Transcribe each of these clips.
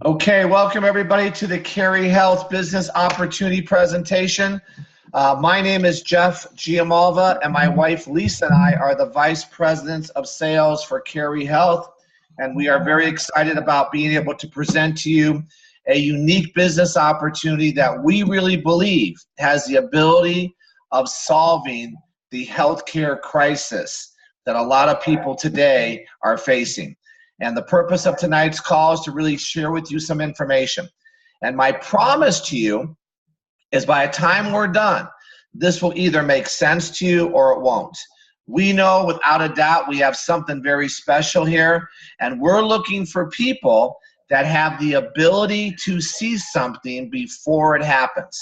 Okay, welcome everybody to the Carie Health Business Opportunity Presentation. My name is Jeff Giamalva, and my wife Lisa and I are the Vice Presidents of Sales for Carie Health, and we are very excited about being able to present to you a unique business opportunity that we really believe has the ability of solving the healthcare crisis that a lot of people today are facing. And the purpose of tonight's call is to really share with you some information. And my promise to you is by the time we're done, this will either make sense to you or it won't. We know without a doubt we have something very special here, and we're looking for people that have the ability to see something before it happens.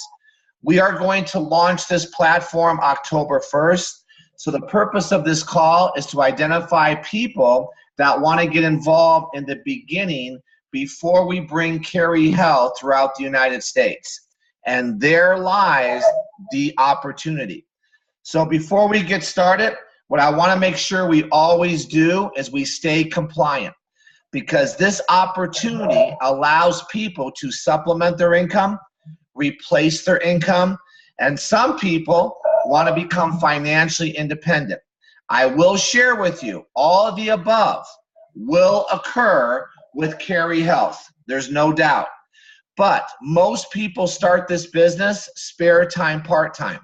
We are going to launch this platform October 1st. So the purpose of this call is to identify people that want to get involved in the beginning before we bring Carie Health throughout the United States. And there lies the opportunity. So before we get started, what I want to make sure we always do is we stay compliant, because this opportunity allows people to supplement their income, replace their income, and some people want to become financially independent. I will share with you all of the above will occur with Carie Health. There's no doubt. But most people start this business spare time, part-time.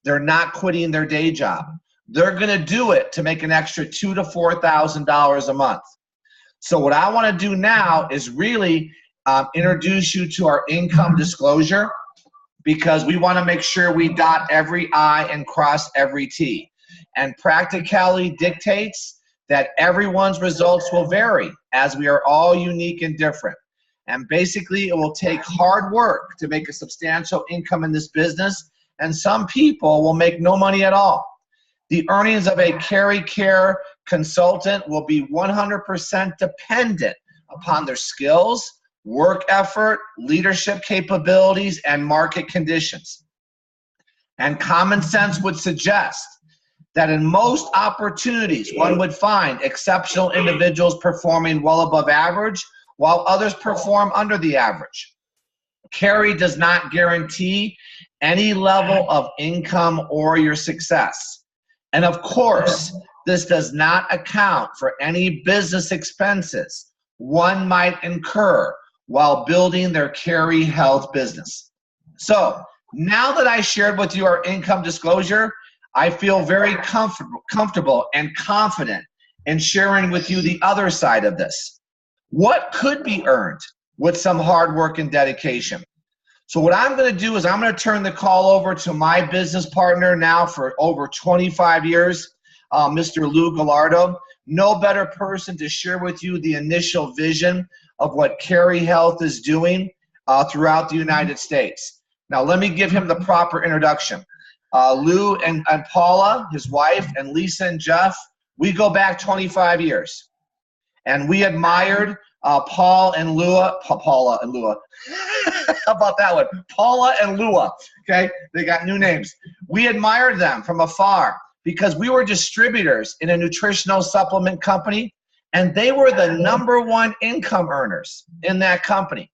They're not quitting their day job. They're going to do it to make an extra $2,000 to $4,000 a month. So what I want to do now is really introduce you to our income disclosure, because we want to make sure we dot every I and cross every T. And practicality dictates that everyone's results will vary, as we are all unique and different. And basically, it will take hard work to make a substantial income in this business, and some people will make no money at all. The earnings of a Carie Care consultant will be 100% dependent upon their skills, work effort, leadership capabilities, and market conditions. And common sense would suggest that in most opportunities, one would find exceptional individuals performing well above average, while others perform under the average. Carie does not guarantee any level of income or your success. And of course, this does not account for any business expenses one might incur while building their Carie Health business. So now that I shared with you our income disclosure, I feel very comfortable and confident in sharing with you the other side of this. What could be earned with some hard work and dedication? So what I'm going to do is I'm going to turn the call over to my business partner now for over 25 years, Mr. Lou Gallardo. No better person to share with you the initial vision of what Carie Health is doing throughout the United States. Now let me give him the proper introduction. Lou and Paula, his wife, and Lisa and Jeff, we go back 25 years. And we admired Paula and Lua. How about that one? Paula and Lua, okay? They got new names. We admired them from afar because we were distributors in a nutritional supplement company, and they were the #1 income earners in that company.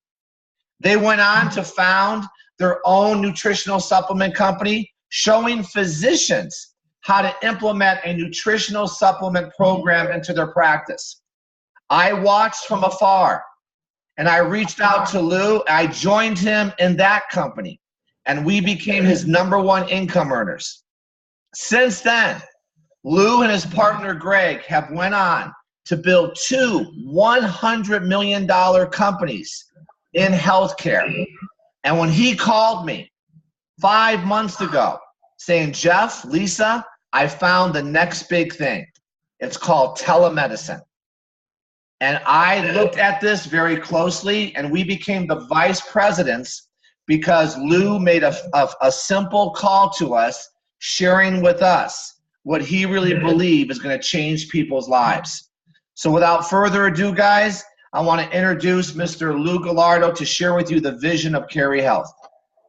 They went on to found their own nutritional supplement company, showing physicians how to implement a nutritional supplement program into their practice. I watched from afar, and I reached out to Lou. I joined him in that company, and we became his #1 income earners. Since then, Lou and his partner Greg have went on to build 2 $100 million companies in healthcare. And when he called me 5 months ago saying, Jeff, Lisa, I found the next big thing. It's called telemedicine. And I looked at this very closely, and we became the vice presidents because Lou made a simple call to us, sharing with us what he really believed is going to change people's lives. So without further ado, guys, I want to introduce Mr. Lou Gallardo to share with you the vision of Carie Health.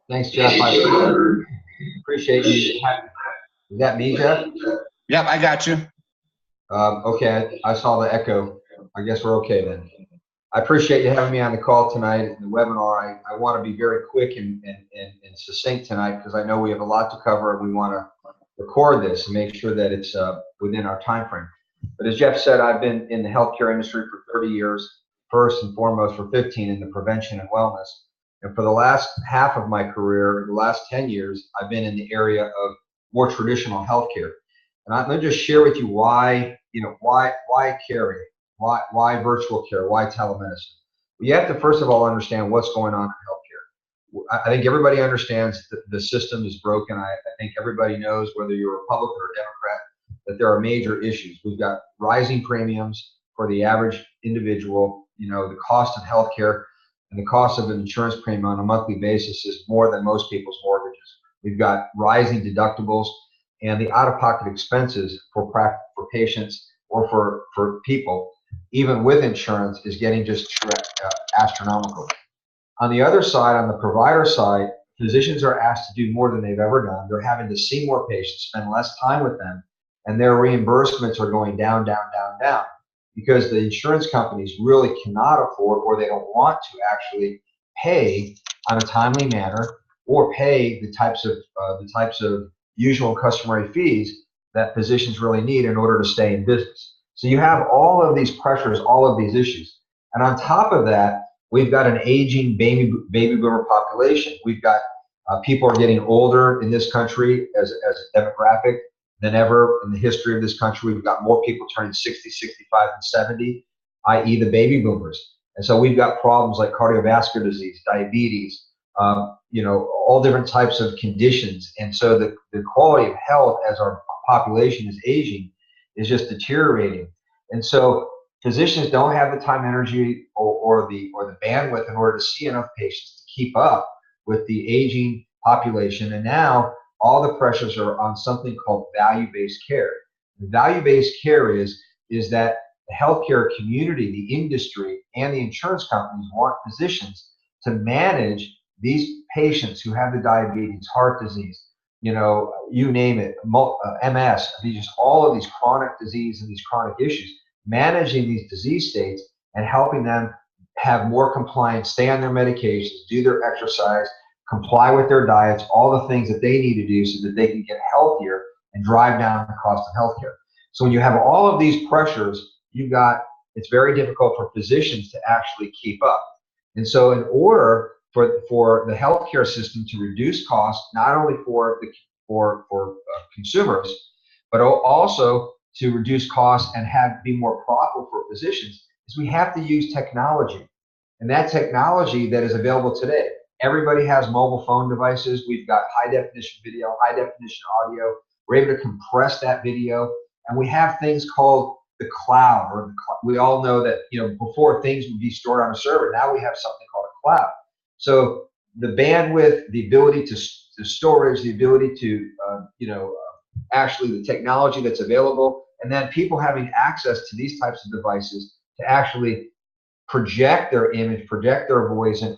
Thanks, Jeff. I appreciate you. Is that me, Jeff? Yep, I got you. Okay, I saw the echo. I guess we're okay then. I appreciate you having me on the call tonight in the webinar. I want to be very quick and succinct tonight because I know we have a lot to cover and we want to record this and make sure that it's within our time frame. But as Jeff said, I've been in the healthcare industry for 30 years, first and foremost for 15 in the prevention and wellness. And for the last half of my career, the last 10 years, I've been in the area of more traditional healthcare. And I'm going to just share with you why, why Carie, why virtual care, why telemedicine. Well, you have to first of all understand what's going on in healthcare. I think everybody understands that the system is broken. I think everybody knows, whether you're a Republican or Democrat, that there are major issues. We've got rising premiums for the average individual. The cost of healthcare and the cost of an insurance premium on a monthly basis is more than most people's mortgages. We've got rising deductibles, and the out-of-pocket expenses for patients or for people, even with insurance, is getting just astronomical. On the other side, on the provider side, physicians are asked to do more than they've ever done. They're having to see more patients, spend less time with them, and their reimbursements are going down, down, down, down, because the insurance companies really cannot afford, or they don't want to actually pay on a timely manner, or pay the types of usual and customary fees that physicians really need in order to stay in business. So you have all of these pressures, all of these issues. And on top of that, we've got an aging baby boomer population. We've got people are getting older in this country as a demographic than ever in the history of this country. We've got more people turning 60, 65, and 70, i.e. the baby boomers. And so we've got problems like cardiovascular disease, diabetes, all different types of conditions. And so the quality of health as our population is aging is just deteriorating. And so physicians don't have the time, energy, or the bandwidth in order to see enough patients to keep up with the aging population. And now all the pressures are on something called value-based care. Value-based care is that the healthcare community, the industry, and the insurance companies want physicians to manage these patients who have the diabetes, heart disease, you name it, MS, all of these chronic disease and these chronic issues, managing these disease states and helping them have more compliance, stay on their medications, do their exercise, comply with their diets, all the things that they need to do so that they can get healthier and drive down the cost of healthcare. So when you have all of these pressures, it's very difficult for physicians to actually keep up. And so in order for the healthcare system to reduce costs, not only for consumers, but also to reduce costs and be more profitable for physicians, is we have to use technology. And that technology that is available today, everybody has mobile phone devices. We've got high definition video, high definition audio. We're able to compress that video, and we have things called the cloud. We all know that before things would be stored on a server. Now we have something called a cloud. So the bandwidth, the ability to storage, the ability to actually the technology that's available, and then people having access to these types of devices to actually project their image, project their voice, and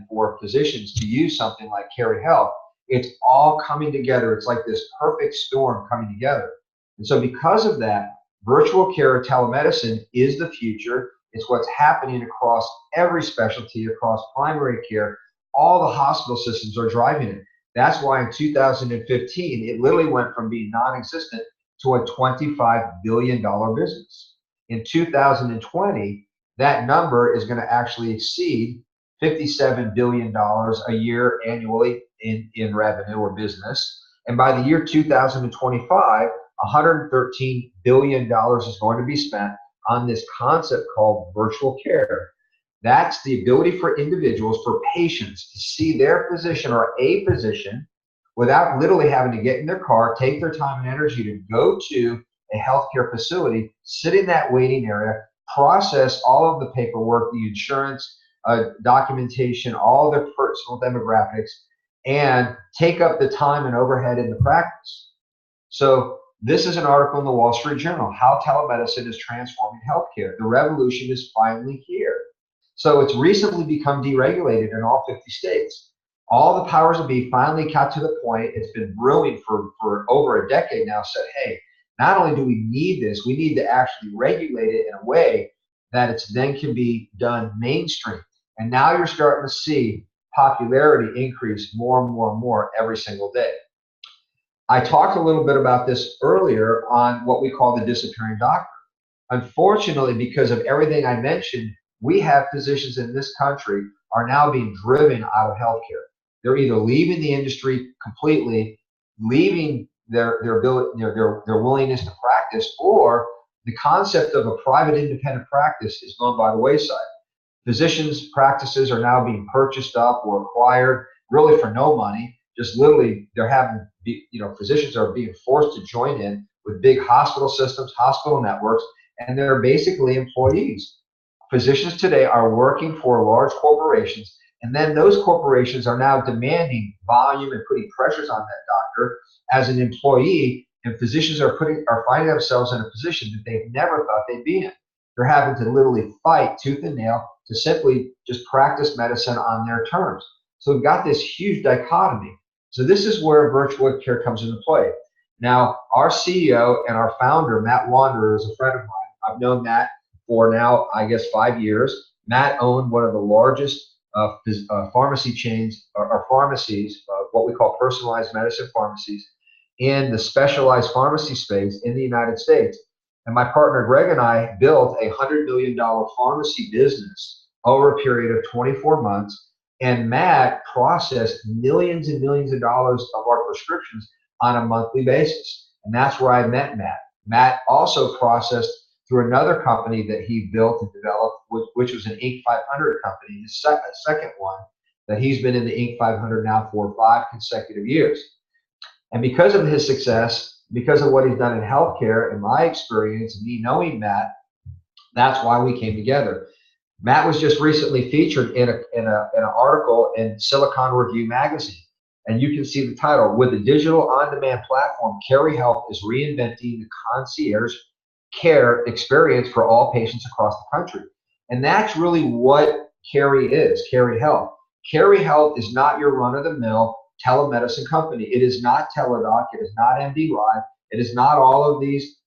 for physicians to use something like Carie Health, it's all coming together. It's like this perfect storm coming together. And so because of that, virtual care, telemedicine is the future. It's what's happening across every specialty, across primary care. All the hospital systems are driving it. That's why in 2015, it literally went from being non-existent to a $25 billion business. In 2020, that number is going to actually exceed $57 billion a year annually in revenue or business. And by the year 2025, $113 billion is going to be spent on this concept called virtual care. That's the ability for individuals, for patients, to see their physician or a physician without literally having to get in their car, take their time and energy to go to a healthcare facility, sit in that waiting area, process all of the paperwork, the insurance, documentation, all their personal demographics, and take up the time and overhead in the practice. So this is an article in the Wall Street Journal, how telemedicine is transforming healthcare. The revolution is finally here. So it's recently become deregulated in all 50 states. All the powers that be finally got to the point, it's been brewing for over a decade now, said, hey, not only do we need this, we need to actually regulate it in a way that it's then can be done mainstream. And now you're starting to see popularity increase more and more and more every single day. I talked a little bit about this earlier on what we call the disappearing doctor. Unfortunately, because of everything I mentioned, we have physicians in this country are now being driven out of healthcare. They're either leaving the industry completely, leaving their ability, their willingness to practice, or the concept of a private independent practice is going by the wayside. Physicians' practices are now being purchased up or acquired, really for no money. Just literally, they're having, physicians are being forced to join in with big hospital systems, hospital networks, and they're basically employees. Physicians today are working for large corporations, and then those corporations are now demanding volume and putting pressures on that doctor as an employee, and physicians are finding themselves in a position that they've never thought they'd be in. They're having to literally fight tooth and nail to simply just practice medicine on their terms. So we've got this huge dichotomy. So this is where virtual care comes into play. Now, our CEO and our founder, Matt Wanderer, is a friend of mine. I've known Matt for now, I guess, 5 years. Matt owned one of the largest pharmacy chains or pharmacies, what we call personalized medicine pharmacies, in the specialized pharmacy space in the United States. And my partner Greg and I built a $100 million pharmacy business over a period of 24 months. And Matt processed millions and millions of dollars of our prescriptions on a monthly basis. And that's where I met Matt. Matt also processed through another company that he built and developed, which was an Inc. 500 company, the second one, that he's been in the Inc. 500 now for 5 consecutive years. And because of his success, because of what he's done in healthcare, and my experience, and me knowing Matt, that's why we came together. Matt was just recently featured in an article in Silicon Review magazine. And you can see the title, "With a digital on-demand platform, Carie Health is reinventing the concierge care experience for all patients across the country." And that's really what Carie is, Carie Health. Carie Health is not your run-of-the-mill telemedicine company. It is not Teladoc. It is not MD Live. It is not all of these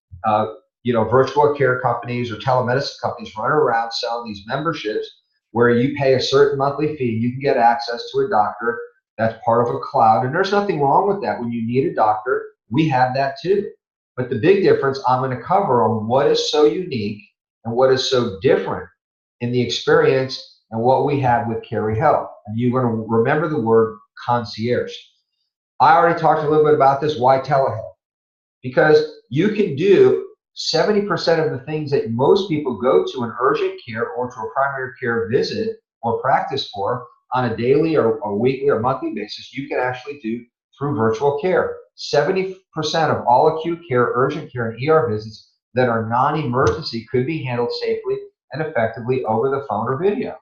virtual care companies or telemedicine companies running around selling these memberships where you pay a certain monthly fee. You can get access to a doctor that's part of a cloud. And there's nothing wrong with that. When you need a doctor, we have that too. But the big difference I'm going to cover on what is so unique and what is so different in the experience and what we have with Carie Health. And you're going to remember the word concierge. I already talked a little bit about this. Why telehealth? Because you can do 70% of the things that most people go to an urgent care or to a primary care visit or practice for on a daily or weekly or monthly basis, you can actually do through virtual care. 70% of all acute care, urgent care, and ER visits that are non-emergency could be handled safely and effectively over the phone or video.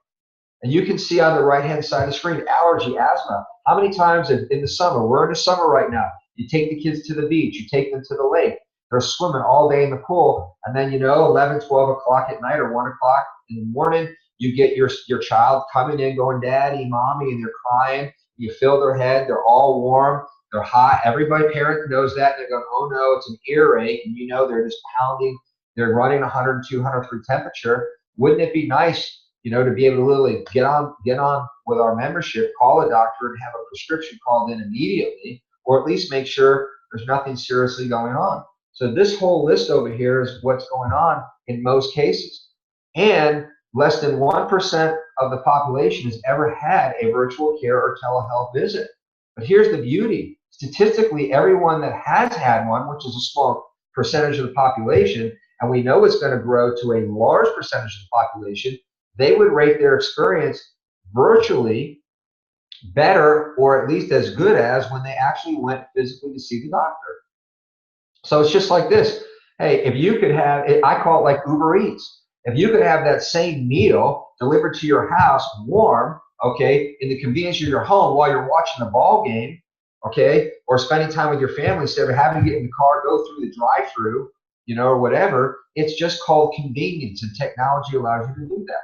And you can see on the right-hand side of the screen, allergy, asthma. How many times in the summer, we're in the summer right now, you take the kids to the beach, you take them to the lake, they're swimming all day in the pool, and then 11, 12 o'clock at night or 1 o'clock in the morning, you get your child coming in going, "Daddy, Mommy," and they're crying. You fill their head, they're all warm, they're hot. Everybody, parent knows that. They're going, "Oh no, it's an earache," and they're just pounding, they're running 102, 103 temperature. Wouldn't it be nice, to be able to literally get on with our membership, call a doctor and have a prescription called in immediately, or at least make sure there's nothing seriously going on. So this whole list over here is what's going on in most cases. And less than 1% of the population has ever had a virtual care or telehealth visit. But here's the beauty. Statistically, everyone that has had one, which is a small percentage of the population, and we know it's going to grow to a large percentage of the population, they would rate their experience virtually better, or at least as good as when they actually went physically to see the doctor. So it's just like this. Hey, if you could have, I call it like Uber Eats. If you could have that same meal delivered to your house warm, okay, in the convenience of your home while you're watching the ball game, okay, or spending time with your family instead of having to get in the car, go through the drive-through, or whatever, it's just called convenience, and technology allows you to do that.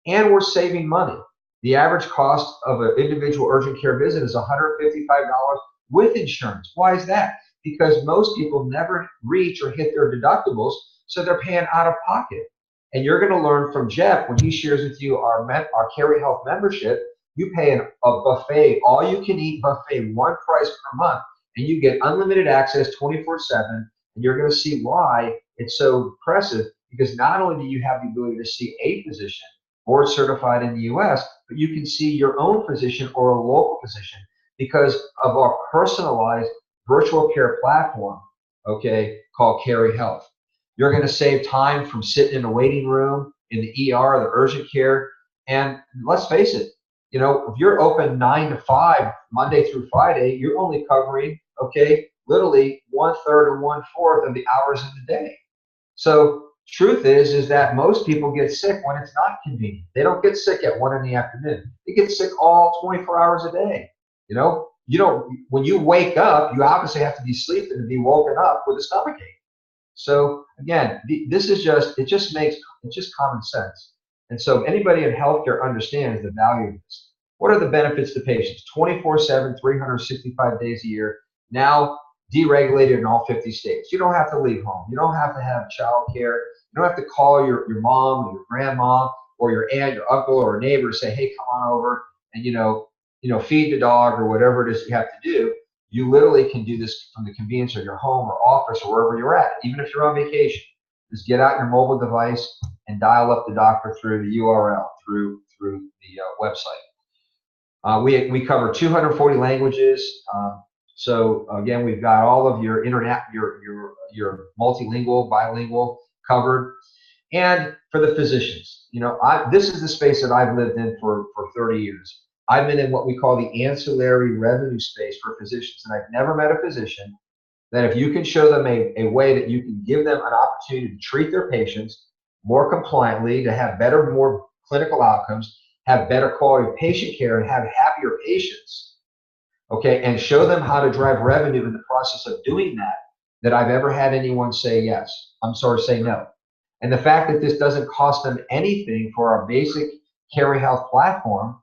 And we're saving money. The average cost of an individual urgent care visit is $155 with insurance. Why is that? Because most people never reach or hit their deductibles, so they're paying out of pocket. And you're going to learn from Jeff when he shares with you our Carie Health membership. You pay a buffet, all you can eat buffet, one price per month, and you get unlimited access 24/7. And you're going to see why it's so impressive, because not only do you have the ability to see a physician board certified in the US, but you can see your own physician or a local physician because of our personalized virtual care platform, okay, called Carie Health. You're going to save time from sitting in a waiting room, in the ER, the urgent care. And let's face it, you know, if you're open 9 to 5, Monday through Friday, you're only covering, okay, literally 1/3 or 1/4 of the hours in the day. So truth is that most people get sick when it's not convenient. They don't get sick at 1 in the afternoon. They get sick all 24 hours a day. You know, when you wake up, you obviously have to be sleeping to be woken up with a stomachache. So again, this is just common sense. And so anybody in healthcare understands the value of this. What are the benefits to patients? 24/7, 365 days a year, now deregulated in all 50 states. You don't have to leave home. You don't have to have childcare. You don't have to call your mom or your grandma or your aunt, your uncle, or a neighbor to say, hey, come on over and, feed the dog or whatever it is you have to do. You literally can do this from the convenience of your home or office or wherever you're at, even if you're on vacation. Just get out your mobile device and dial up the doctor through the URL, through the website. We cover 240 languages. So again, we've got all of your internet, your multilingual, bilingual covered. And for the physicians, this is the space that I've lived in for 30 years. I've been in what we call the ancillary revenue space for physicians, and I've never met a physician that if you can show them a way that you can give them an opportunity to treat their patients more compliantly, to have better, more clinical outcomes, have better quality of patient care, and have happier patients, okay, and show them how to drive revenue in the process of doing that I've ever had anyone say say no. And the fact that this doesn't cost them anything for our basic Carie Health platform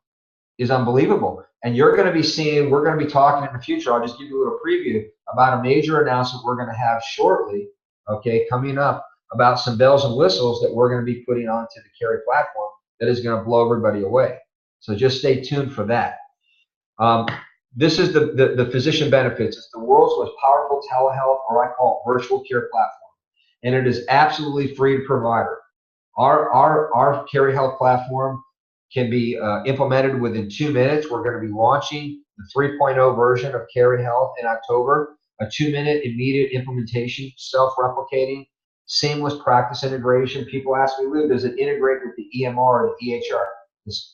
is unbelievable. And we're going to be talking in the future, I'll just give you a little preview about a major announcement we're going to have shortly, okay, coming up, about some bells and whistles that we're going to be putting onto the Carie platform that is going to blow everybody away. So just stay tuned for that. This is the physician benefits. It's the world's most powerful telehealth, or I call it virtual care platform. And it is absolutely free to provider. Our Carie Health platform can be implemented within 2 minutes. We're going to be launching the 3.0 version of Carie Health in October, a 2-minute immediate implementation, self-replicating, seamless practice integration. People ask me, Lou, does it integrate with the EMR or the EHR?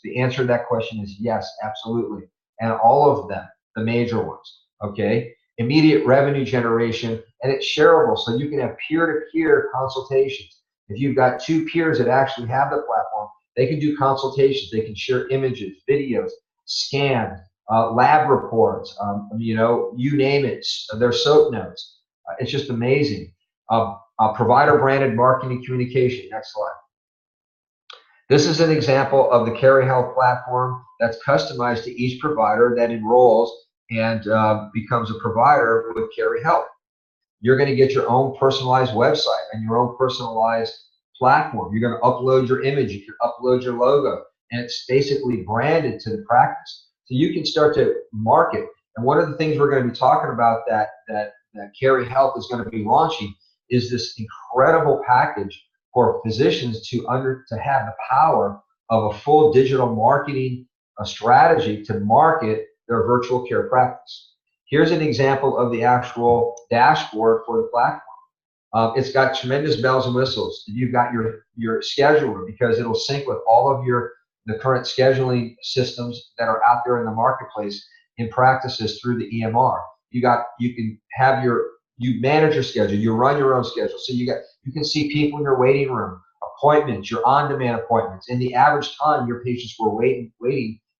The answer to that question is yes, absolutely. And all of them, the major ones, okay? Immediate revenue generation, and it's shareable, so you can have peer-to-peer consultations. If you've got 2 peers that actually have the platform, they can do consultations. They can share images, videos, scans, lab reports, you name it. Their soap notes. It's just amazing. Provider-branded marketing communication. Next slide. This is an example of the Carie Health platform that's customized to each provider that enrolls and becomes a provider with Carie Health. You're going to get your own personalized website and your own personalized platform. You're going to upload your image, you can upload your logo, and it's basically branded to the practice. So you can start to market. And one of the things we're going to be talking about that Carie Health is going to be launching is this incredible package for physicians to have the power of a full digital marketing strategy to market their virtual care practice. Here's an example of the actual dashboard for the platform. It's got tremendous bells and whistles. You've got your scheduler, because it'll sync with all of the current scheduling systems that are out there in the marketplace in practices through the EMR. You manage your schedule, you run your own schedule. So you can see people in your waiting room, appointments, your on-demand appointments, and the average time your patients were waiting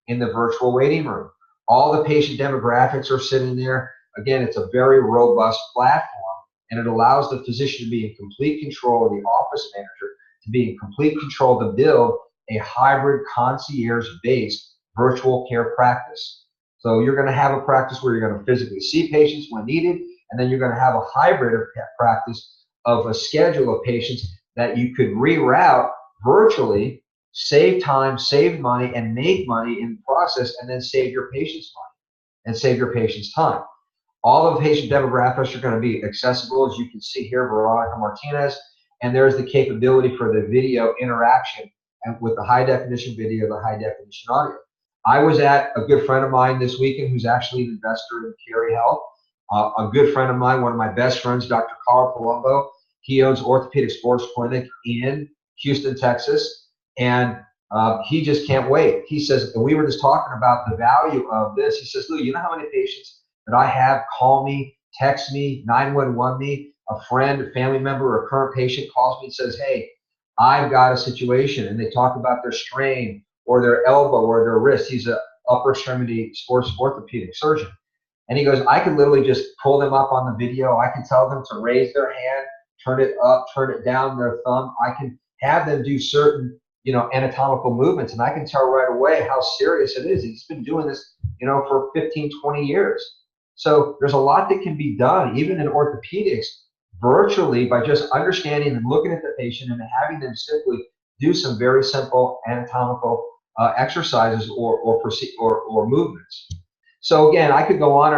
in the virtual waiting room. All the patient demographics are sitting there. Again, it's a very robust platform, and it allows the physician to be in complete control, of the office manager to be in complete control to build a hybrid concierge-based virtual care practice. So you're going to have a practice where you're going to physically see patients when needed, and then you're going to have a hybrid practice of a schedule of patients that you could reroute virtually, save time, save money, and make money in the process, and then save your patients money and save your patients time. All of the patient demographics are going to be accessible, as you can see here, Veronica Martinez, and there's the capability for the video interaction and with the high definition video, the high definition audio. I was at a good friend of mine this weekend who's actually an investor in Carie Health. A good friend of mine, one of my best friends, Dr. Carl Palumbo, he owns Orthopedic Sports Clinic in Houston, Texas, and he just can't wait. He says, and we were just talking about the value of this. He says, Lou, you know how many patients that I have call me, text me, 911 me, a friend, a family member, or a current patient calls me and says, hey, I've got a situation, and they talk about their strain or their elbow or their wrist. He's an upper extremity sports orthopedic surgeon. And he goes, I can literally just pull them up on the video. I can tell them to raise their hand, turn it up, turn it down, their thumb. I can have them do certain, anatomical movements, and I can tell right away how serious it is. He's been doing this, for 15, 20 years. So there's a lot that can be done, even in orthopedics, virtually, by just understanding and looking at the patient and having them simply do some very simple anatomical exercises or movements. So again, I could go on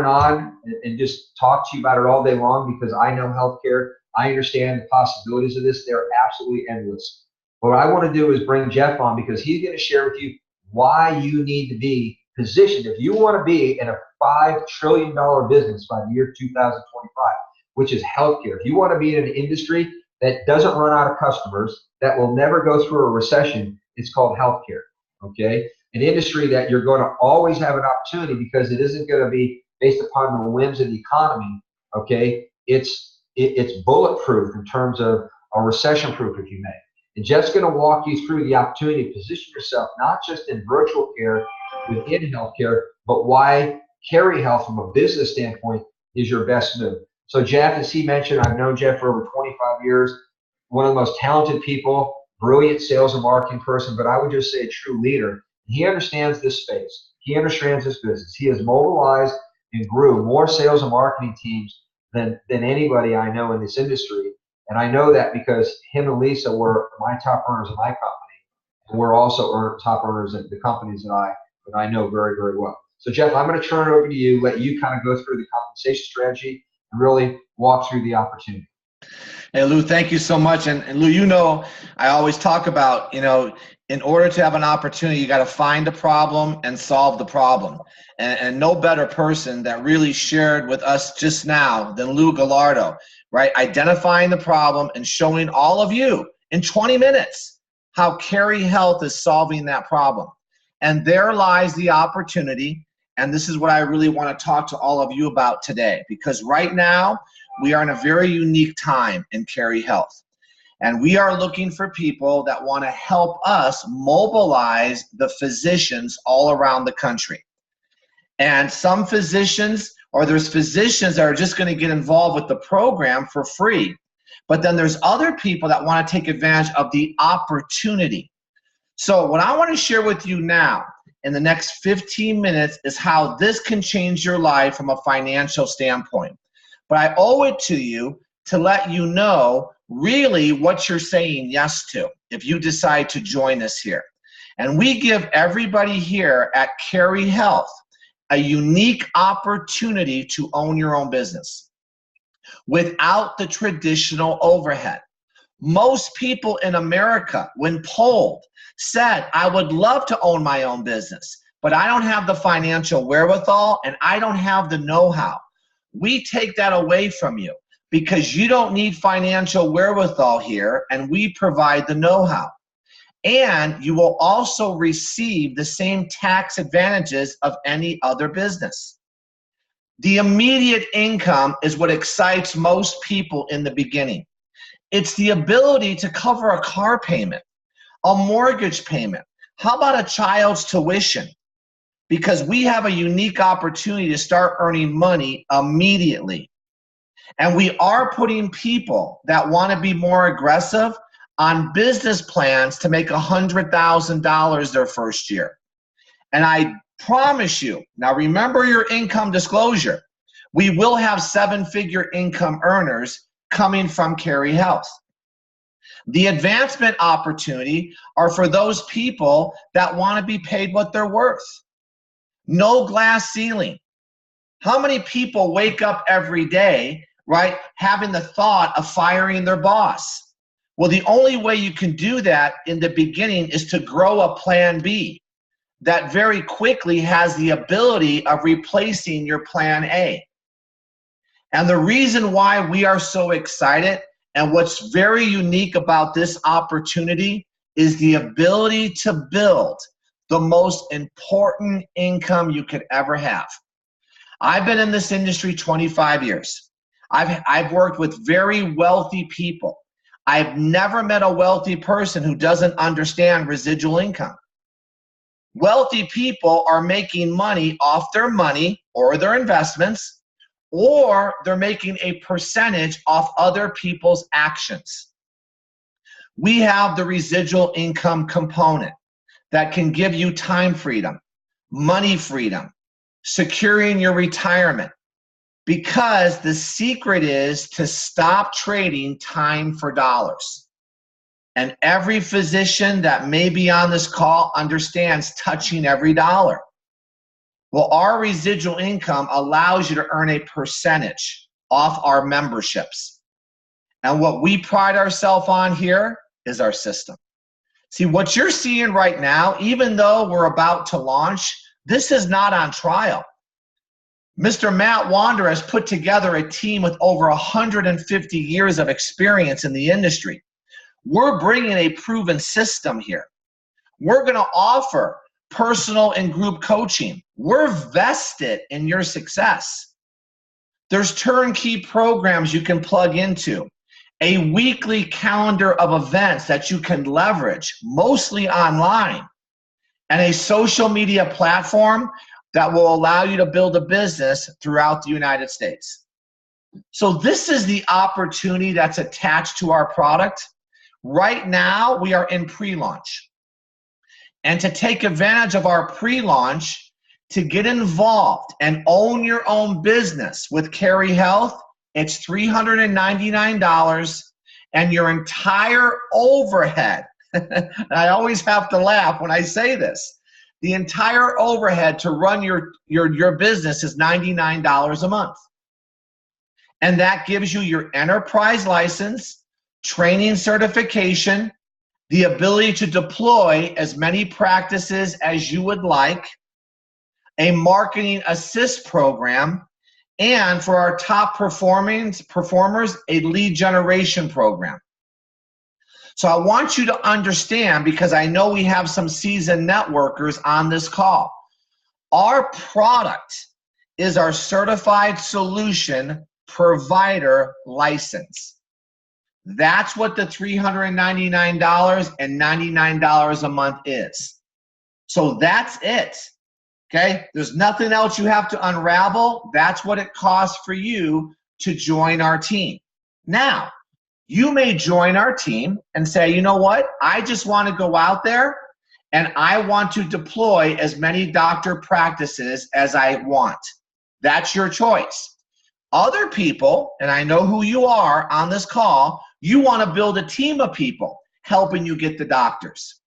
and just talk to you about it all day long, because I know healthcare. I understand the possibilities of this. They're absolutely endless. What I want to do is bring Jeff on, because he's going to share with you why you need to be positioned. If you want to be in a $5 trillion business by the year 2025, which is healthcare, if you want to be in an industry that doesn't run out of customers, that will never go through a recession, it's called healthcare, okay? An industry that you're going to always have an opportunity, because it isn't going to be based upon the whims of the economy, okay? It's bulletproof in terms of a recession-proof, if you may. And Jeff's going to walk you through the opportunity to position yourself, not just in virtual care within healthcare, but why Carie Health from a business standpoint is your best move. So Jeff, as he mentioned, I've known Jeff for over 25 years, one of the most talented people, brilliant sales and marketing person, but I would just say a true leader. He understands this space. He understands this business. He has mobilized and grew more sales and marketing teams than anybody I know in this industry. And I know that because him and Lisa were my top earners in my company, and we're also top earners in the companies that I know very, very well. So Jeff, I'm going to turn it over to you, let you kind of go through the compensation strategy and really walk through the opportunity. Hey, Lou, thank you so much. And Lou, I always talk about, in order to have an opportunity, you got to find a problem and solve the problem. And no better person that really shared with us just now than Lou Gallardo, right? Identifying the problem and showing all of you in 20 minutes how Carie Health is solving that problem. And there lies the opportunity. And this is what I really want to talk to all of you about today, because right now we are in a very unique time in Carie Health. And we are looking for people that want to help us mobilize the physicians all around the country. And some physicians, or there's physicians that are just going to get involved with the program for free. But then there's other people that want to take advantage of the opportunity. So what I want to share with you now in the next 15 minutes is how this can change your life from a financial standpoint. But I owe it to you to let you know really what you're saying yes to if you decide to join us here. And we give everybody here at Carie Health a unique opportunity to own your own business without the traditional overhead. Most people in America, when polled, said, I would love to own my own business, but I don't have the financial wherewithal and I don't have the know-how. We take that away from you because you don't need financial wherewithal here, and we provide the know-how. And you will also receive the same tax advantages of any other business. The immediate income is what excites most people in the beginning. It's the ability to cover a car payment, a mortgage payment. How about a child's tuition? Because we have a unique opportunity to start earning money immediately. And we are putting people that want to be more aggressive on business plans to make $100,000 their first year. And I promise you, now remember your income disclosure, we will have 7-figure income earners coming from Carie Health. The advancement opportunity are for those people that want to be paid what they're worth. No glass ceiling. How many people wake up every day, right, having the thought of firing their boss? Well, the only way you can do that in the beginning is to grow a plan B that very quickly has the ability of replacing your plan A. And the reason why we are so excited and what's very unique about this opportunity is the ability to build the most important income you could ever have. I've been in this industry 25 years. I've worked with very wealthy people. I've never met a wealthy person who doesn't understand residual income. Wealthy people are making money off their money or their investments, or they're making a percentage off other people's actions. We have the residual income component that can give you time freedom, money freedom, securing your retirement, because the secret is to stop trading time for dollars. And every physician that may be on this call understands touching every dollar. Well, our residual income allows you to earn a percentage off our memberships. And what we pride ourselves on here is our system. See, what you're seeing right now, even though we're about to launch, this is not on trial. Mr. Matt Wander has put together a team with over 150 years of experience in the industry. We're bringing a proven system here. We're going to offer personal and group coaching. We're vested in your success. There's turnkey programs you can plug into, a weekly calendar of events that you can leverage, mostly online, and a social media platform that will allow you to build a business throughout the United States. So this is the opportunity that's attached to our product. Right now, we are in pre-launch. And to take advantage of our pre-launch, to get involved and own your own business with Carie Health, it's $399, and your entire overhead, I always have to laugh when I say this, the entire overhead to run your business is $99 a month. And that gives you your enterprise license, training certification, the ability to deploy as many practices as you would like, a marketing assist program, and for our top performers, a lead generation program. So I want you to understand, because I know we have some seasoned networkers on this call. Our product is our certified solution provider license. That's what the $399.99 a month is. So that's it. Okay? There's nothing else you have to unravel. That's what it costs for you to join our team. Now, you may join our team and say, you know what? I just want to go out there and I want to deploy as many doctor practices as I want. That's your choice. Other people, and I know who you are on this call, you want to build a team of people helping you get the doctors.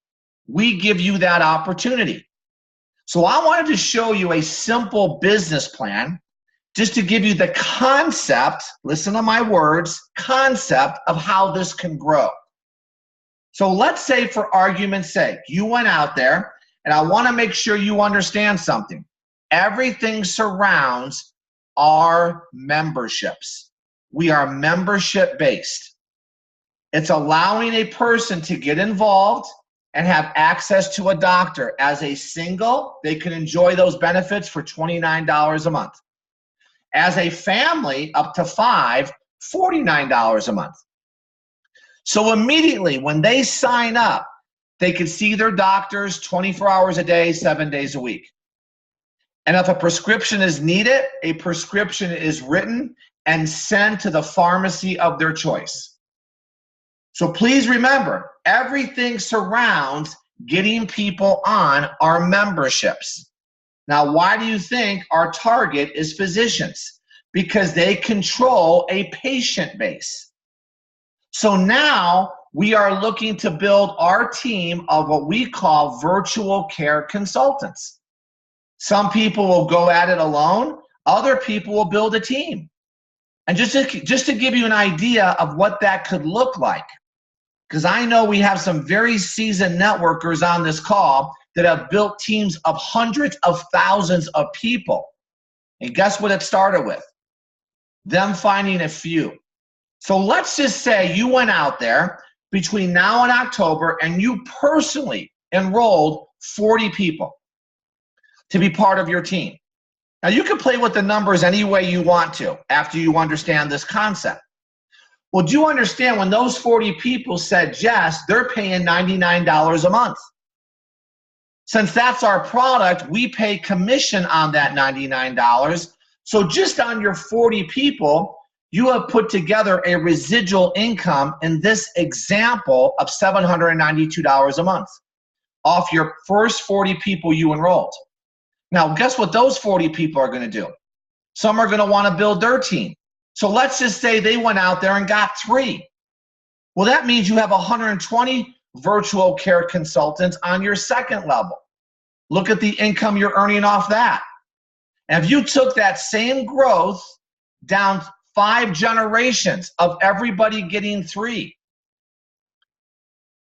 We give you that opportunity. So I wanted to show you a simple business plan just to give you the concept, listen to my words, concept of how this can grow. So let's say, for argument's sake, you went out there, and I want to make sure you understand something. Everything surrounds our memberships. We are membership-based. It's allowing a person to get involved and have access to a doctor. As a single, they can enjoy those benefits for $29 a month. As a family, up to 5, $49 a month. So immediately when they sign up, they can see their doctors 24 hours a day, 7 days a week. And if a prescription is needed, a prescription is written and sent to the pharmacy of their choice. So please remember, everything surrounds getting people on our memberships. Now, why do you think our target is physicians? Because they control a patient base. So now we are looking to build our team of what we call virtual care consultants. Some people will go at it alone. Other people will build a team. And just to give you an idea of what that could look like, because I know we have some very seasoned networkers on this call that have built teams of hundreds of thousands of people. And guess what it started with? Them finding a few. So let's just say you went out there between now and October and you personally enrolled 40 people to be part of your team. Now, you can play with the numbers any way you want to after you understand this concept. Well, do you understand when those 40 people said yes, they're paying $99 a month? Since that's our product, we pay commission on that $99. So just on your 40 people, you have put together a residual income in this example of $792 a month off your first 40 people you enrolled. Now, guess what those 40 people are going to do? Some are going to want to build their team. So let's just say they went out there and got 3. Well, that means you have 120 virtual care consultants on your second level. Look at the income you're earning off that. And if you took that same growth down 5 generations of everybody getting 3,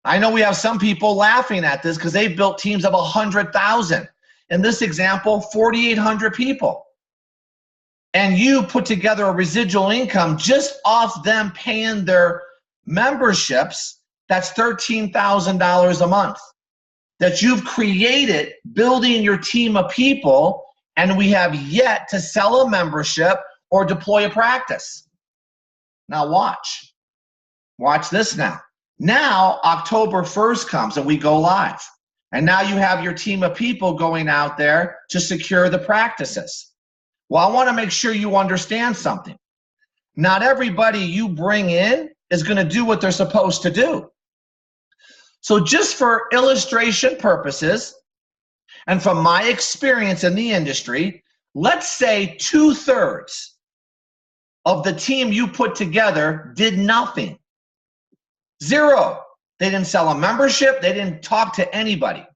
I know we have some people laughing at this because they've built teams of 100,000. In this example, 4,800 people. And you put together a residual income just off them paying their memberships, that's $13,000 a month that you've created building your team of people, and we have yet to sell a membership or deploy a practice. Now watch. Watch this now. Now October 1st comes and we go live. And now you have your team of people going out there to secure the practices. Well, I want to make sure you understand something. Not everybody you bring in is going to do what they're supposed to do. So just for illustration purposes, and from my experience in the industry, let's say 2/3 of the team you put together did nothing. 0. They didn't sell a membership. They didn't talk to anybody.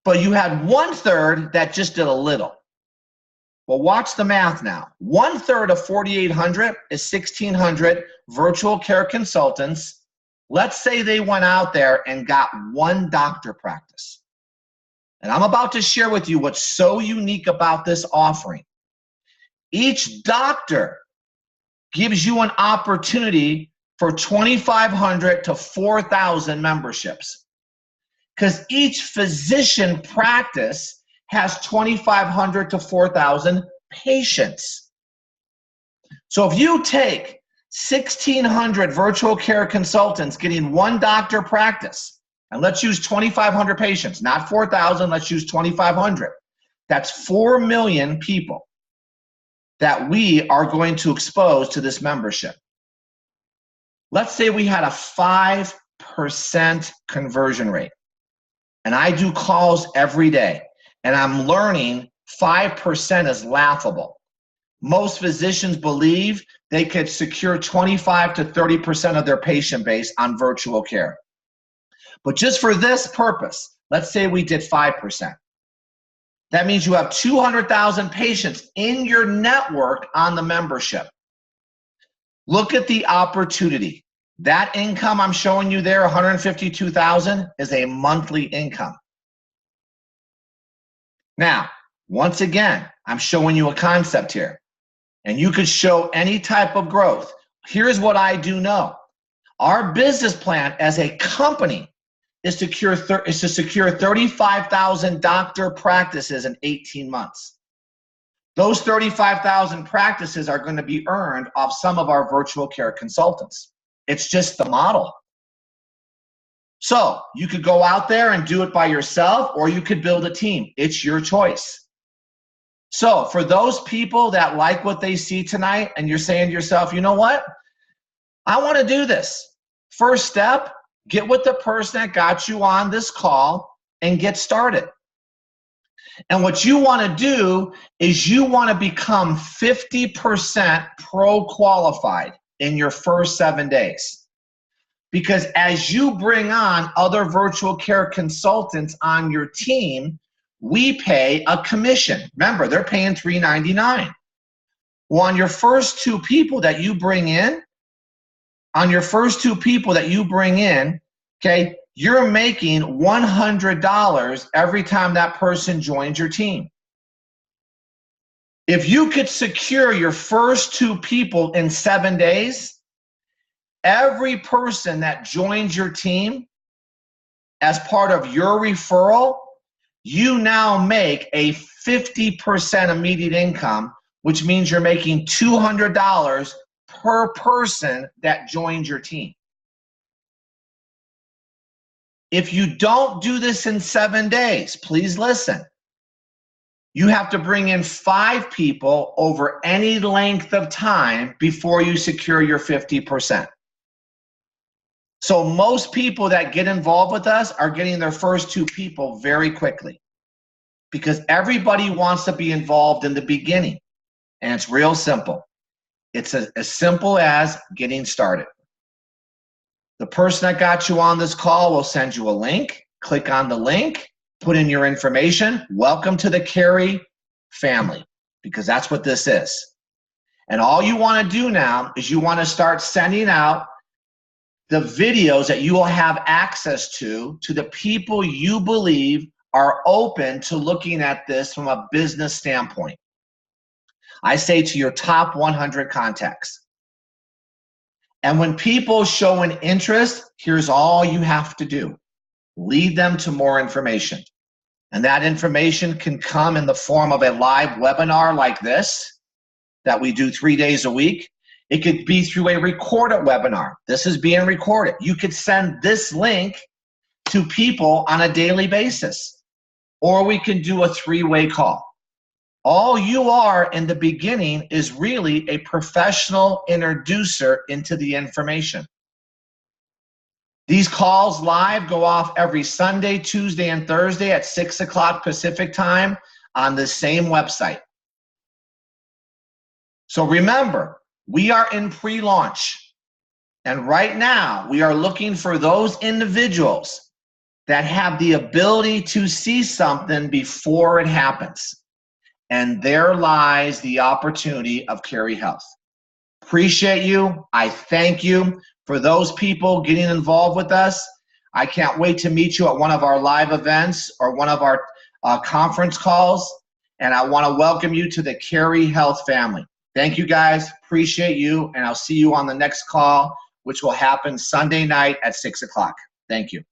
But you had 1/3 that just did a little. Well, watch the math now. 1/3 of 4,800 is 1,600 virtual care consultants. Let's say they went out there and got 1 doctor practice. And I'm about to share with you what's so unique about this offering. Each doctor gives you an opportunity for 2,500 to 4,000 memberships. Because each physician practice has 2,500 to 4,000 patients. So if you take 1,600 virtual care consultants getting 1 doctor practice, and let's use 2,500 patients, not 4,000, let's use 2,500. That's 4 million people that we are going to expose to this membership. Let's say we had a 5% conversion rate. And I do calls every day, and I'm learning 5% is laughable. Most physicians believe they could secure 25 to 30% of their patient base on virtual care. But just for this purpose, let's say we did 5%. That means you have 200,000 patients in your network on the membership. Look at the opportunity. That income I'm showing you there, $152,000, is a monthly income. Now, once again, I'm showing you a concept here. And you could show any type of growth. Here's what I do know. Our business plan as a company is to secure 35,000 doctor practices in 18 months. Those 35,000 practices are going to be earned off some of our virtual care consultants. It's just the model. So you could go out there and do it by yourself, or you could build a team. It's your choice. So for those people that like what they see tonight and you're saying to yourself, you know what? I want to do this. First step, get with the person that got you on this call and get started. And what you want to do is you want to become 50% pro qualified in your first 7 days. Because as you bring on other virtual care consultants on your team, we pay a commission. Remember, they're paying $3.99. Well, on your first two people that you bring in, okay, you're making $100 every time that person joins your team. If you could secure your first two people in 7 days, every person that joins your team as part of your referral, you now make a 50% immediate income, which means you're making $200 per person that joins your team. If you don't do this in 7 days, please listen. You have to bring in 5 people over any length of time before you secure your 50%. So most people that get involved with us are getting their first 2 people very quickly because everybody wants to be involved in the beginning. And it's real simple. It's as simple as getting started. The person that got you on this call will send you a link. Click on the link, put in your information. Welcome to the Carie family, because that's what this is. And all you want to do now is you want to start sending out the videos that you will have access to the people you believe are open to looking at this from a business standpoint. I say to your top 100 contacts. And when people show an interest, here's all you have to do. Lead them to more information. And that information can come in the form of a live webinar like this that we do 3 days a week. It could be through a recorded webinar. This is being recorded. You could send this link to people on a daily basis. Or we can do a 3-way call. All you are in the beginning is really a professional introducer into the information. These calls live go off every Sunday, Tuesday, and Thursday at 6 o'clock Pacific time on the same website. So remember, we are in pre-launch. And right now, we are looking for those individuals that have the ability to see something before it happens. And there lies the opportunity of Carie Health. Appreciate you. I thank you for those people getting involved with us. I can't wait to meet you at one of our live events or one of our conference calls. And I want to welcome you to the Carie Health family. Thank you guys. Appreciate you. And I'll see you on the next call, which will happen Sunday night at 6 o'clock. Thank you.